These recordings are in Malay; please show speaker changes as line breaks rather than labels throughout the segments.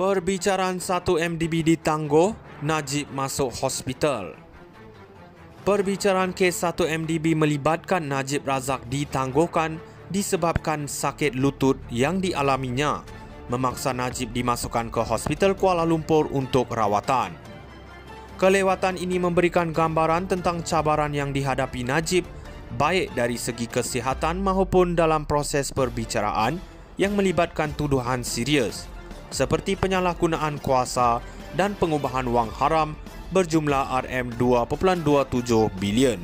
Perbicaraan 1 MDB ditangguh, Najib masuk hospital. Perbicaraan kes 1 MDB melibatkan Najib Razak ditangguhkan disebabkan sakit lutut yang dialaminya, memaksa Najib dimasukkan ke Hospital Kuala Lumpur untuk rawatan. Kelewatan ini memberikan gambaran tentang cabaran yang dihadapi Najib, baik dari segi kesihatan maupun dalam proses perbicaraan yang melibatkan tuduhan serius, seperti penyalahgunaan kuasa dan pengubahan wang haram berjumlah RM2.27 bilion.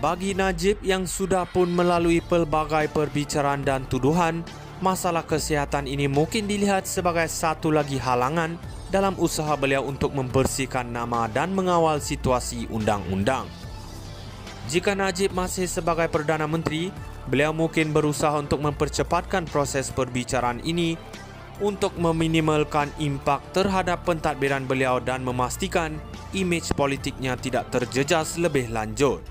Bagi Najib yang sudah pun melalui pelbagai perbicaraan dan tuduhan, masalah kesihatan ini mungkin dilihat sebagai satu lagi halangan dalam usaha beliau untuk membersihkan nama dan mengawal situasi undang-undang. Jika Najib masih sebagai Perdana Menteri, beliau mungkin berusaha untuk mempercepatkan proses perbicaraan ini untuk meminimalkan impak terhadap pentadbiran beliau dan memastikan imej politiknya tidak terjejas lebih lanjut.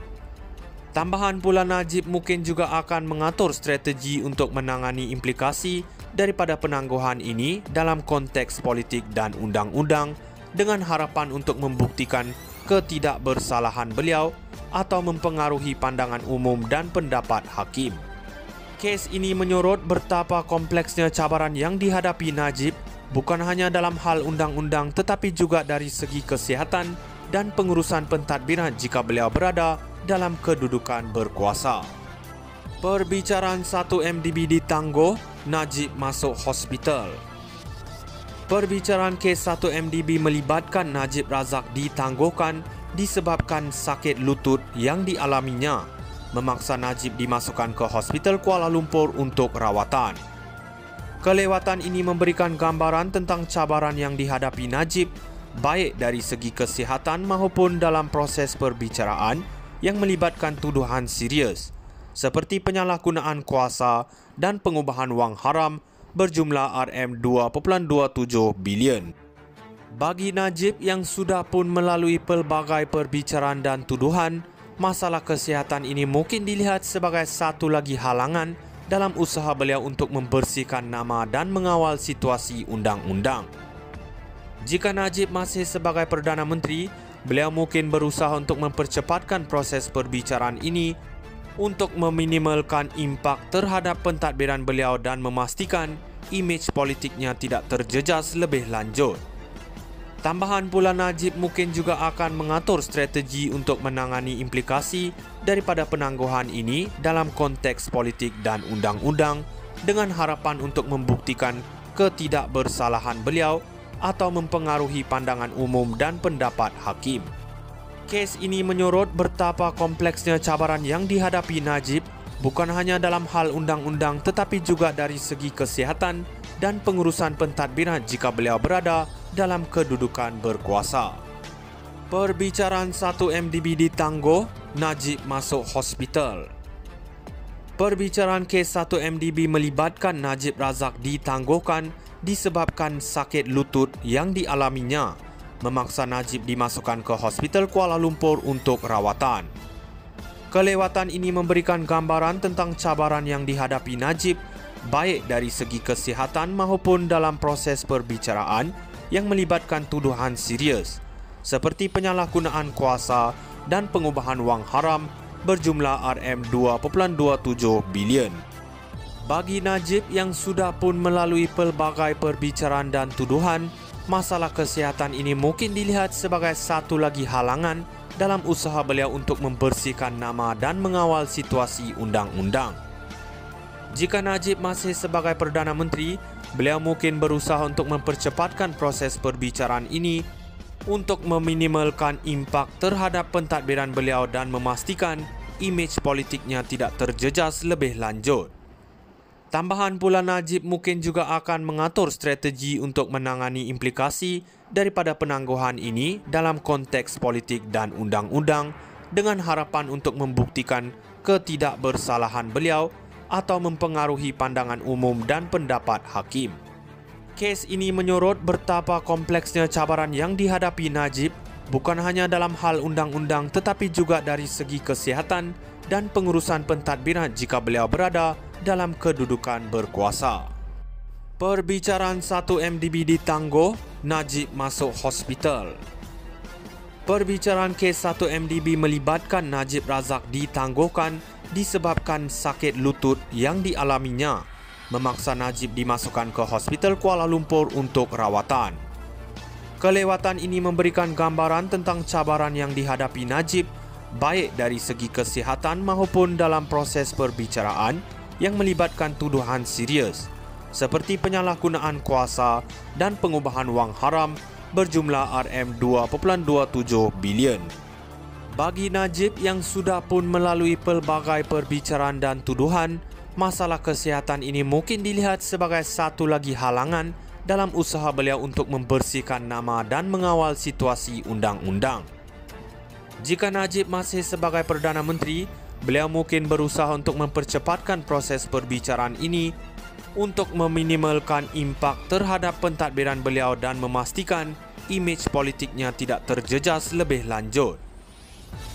Tambahan pula, Najib mungkin juga akan mengatur strategi untuk menangani implikasi daripada penangguhan ini dalam konteks politik dan undang-undang dengan harapan untuk membuktikan ketidakbersalahan beliau atau mempengaruhi pandangan umum dan pendapat hakim. Kes ini menyorot betapa kompleksnya cabaran yang dihadapi Najib bukan hanya dalam hal undang-undang tetapi juga dari segi kesihatan dan pengurusan pentadbiran jika beliau berada dalam kedudukan berkuasa. Perbicaraan 1 MDB ditangguh, Najib masuk hospital. Perbicaraan kes 1 MDB melibatkan Najib Razak ditangguhkan disebabkan sakit lutut yang dialaminya, memaksa Najib dimasukkan ke Hospital Kuala Lumpur untuk rawatan. Kelewatan ini memberikan gambaran tentang cabaran yang dihadapi Najib, baik dari segi kesihatan maupun dalam proses perbicaraan yang melibatkan tuduhan serius, seperti penyalahgunaan kuasa dan pengubahan wang haram berjumlah RM2.27 bilion. Bagi Najib yang sudah pun melalui pelbagai perbicaraan dan tuduhan, masalah kesihatan ini mungkin dilihat sebagai satu lagi halangan dalam usaha beliau untuk membersihkan nama dan mengawal situasi undang-undang. Jika Najib masih sebagai Perdana Menteri, beliau mungkin berusaha untuk mempercepatkan proses perbicaraan ini untuk meminimalkan impak terhadap pentadbiran beliau dan memastikan imej politiknya tidak terjejas lebih lanjut. Tambahan pula, Najib mungkin juga akan mengatur strategi untuk menangani implikasi daripada penangguhan ini dalam konteks politik dan undang-undang dengan harapan untuk membuktikan ketidakbersalahan beliau atau mempengaruhi pandangan umum dan pendapat hakim. Kes ini menyorot betapa kompleksnya cabaran yang dihadapi Najib bukan hanya dalam hal undang-undang tetapi juga dari segi kesihatan dan pengurusan pentadbiran jika beliau berada dalam kedudukan berkuasa. Perbicaraan 1 MDB ditangguh, Najib masuk hospital. Perbicaraan kes 1 MDB melibatkan Najib Razak ditangguhkan disebabkan sakit lutut yang dialaminya, memaksa Najib dimasukkan ke Hospital Kuala Lumpur untuk rawatan. Kelewatan ini memberikan gambaran tentang cabaran yang dihadapi Najib, baik dari segi kesihatan maupun dalam proses perbicaraan yang melibatkan tuduhan serius, seperti penyalahgunaan kuasa dan pengubahan wang haram berjumlah RM2.27 bilion. Bagi Najib yang sudah pun melalui pelbagai perbicaraan dan tuduhan, masalah kesihatan ini mungkin dilihat sebagai satu lagi halangan dalam usaha beliau untuk membersihkan nama dan mengawal situasi undang-undang. Jika Najib masih sebagai Perdana Menteri, beliau mungkin berusaha untuk mempercepatkan proses perbicaraan ini untuk meminimalkan impak terhadap pentadbiran beliau dan memastikan imej politiknya tidak terjejas lebih lanjut. Tambahan pula, Najib mungkin juga akan mengatur strategi untuk menangani implikasi daripada penangguhan ini dalam konteks politik dan undang-undang dengan harapan untuk membuktikan ketidakbersalahan beliau atau mempengaruhi pandangan umum dan pendapat hakim. Kes ini menyorot betapa kompleksnya cabaran yang dihadapi Najib bukan hanya dalam hal undang-undang tetapi juga dari segi kesihatan dan pengurusan pentadbiran jika beliau berada dalam kedudukan berkuasa. Perbicaraan 1 MDB ditangguh, Najib masuk hospital. Perbicaraan kes 1 MDB melibatkan Najib Razak ditangguhkan disebabkan sakit lutut yang dialaminya, memaksa Najib dimasukkan ke Hospital Kuala Lumpur untuk rawatan. Kelewatan ini memberikan gambaran tentang cabaran yang dihadapi Najib, baik dari segi kesihatan maupun dalam proses perbicaraan yang melibatkan tuduhan serius, seperti penyalahgunaan kuasa dan pengubahan wang haram berjumlah RM2.27 bilion. Bagi Najib yang sudah pun melalui pelbagai perbicaraan dan tuduhan, masalah kesihatan ini mungkin dilihat sebagai satu lagi halangan dalam usaha beliau untuk membersihkan nama dan mengawal situasi undang-undang. Jika Najib masih sebagai Perdana Menteri, beliau mungkin berusaha untuk mempercepatkan proses perbicaraan ini untuk meminimalkan impak terhadap pentadbiran beliau dan memastikan imej politiknya tidak terjejas lebih lanjut.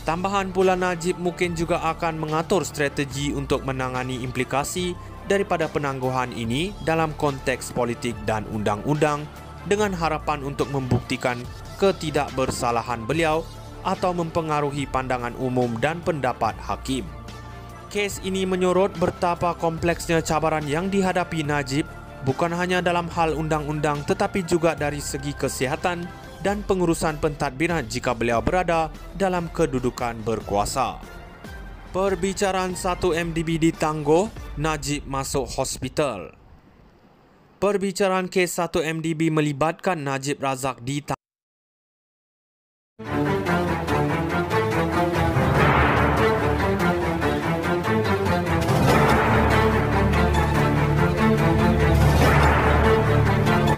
Tambahan pula, Najib mungkin juga akan mengatur strategi untuk menangani implikasi daripada penangguhan ini dalam konteks politik dan undang-undang dengan harapan untuk membuktikan ketidakbersalahan beliau atau mempengaruhi pandangan umum dan pendapat hakim. Kes ini menyorot betapa kompleksnya cabaran yang dihadapi Najib bukan hanya dalam hal undang-undang tetapi juga dari segi kesihatan dan pengurusan pentadbiran jika beliau berada dalam kedudukan berkuasa. Perbicaraan 1 MDB ditangguh, Najib masuk hospital. Perbicaraan kes 1 MDB melibatkan Najib Razak ditangguh